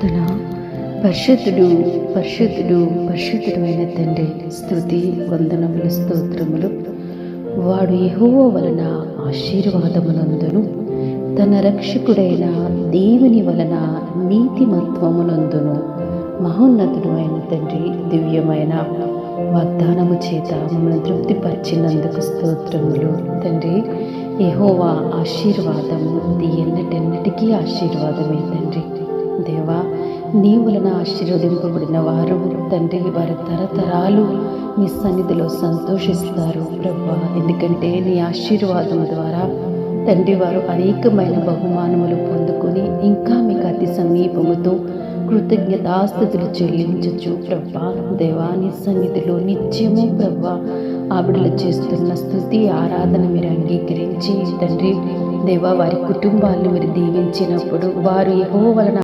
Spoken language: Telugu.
ప్రార్థన. పరిశుద్ధుడు పరిశుద్ధుడు పరిశుద్ధుడు అయిన తండ్రి, స్తుతి వందనములు స్తోత్రములు. వాడు యెహోవా వలన ఆశీర్వాదమునందును, తన రక్షకుడైన దేవుని వలన నీతిమత్వమునందును. మహోన్నతుడు అయిన తండ్రి, దివ్యమైన వాగ్దానము చేత మమ్మల్ని తృప్తిపరిచినందుకు స్తోత్రములు. తండ్రి, యెహోవా ఆశీర్వాదము ఎన్నటెన్నటికీ ఆశీర్వాదమే తండ్రి. దేవా, నీ వలన ఆశీర్వదింపబడిన వారు తండ్రి, వారి తరతరాలు నీ సన్నిధిలో సంతోషిస్తారు ప్రభా. ఎందుకంటే నీ ఆశీర్వాదం ద్వారా తండ్రి వారు అనేకమైన బహుమానములు పొందుకొని ఇంకా మీకు అతి సమీపముతో కృతజ్ఞతాస్తుతులు చెల్లించచ్చు ప్రభా. దేవా, నీ సన్నిధిలో నిత్యము ప్రభా ఆవిడలు చేస్తున్న స్తుతి ఆరాధన మీరు అంగీకరించి తండ్రి దేవా, వారి కుటుంబాలను మీరు దీవించినప్పుడు వారు యెహోవా వలన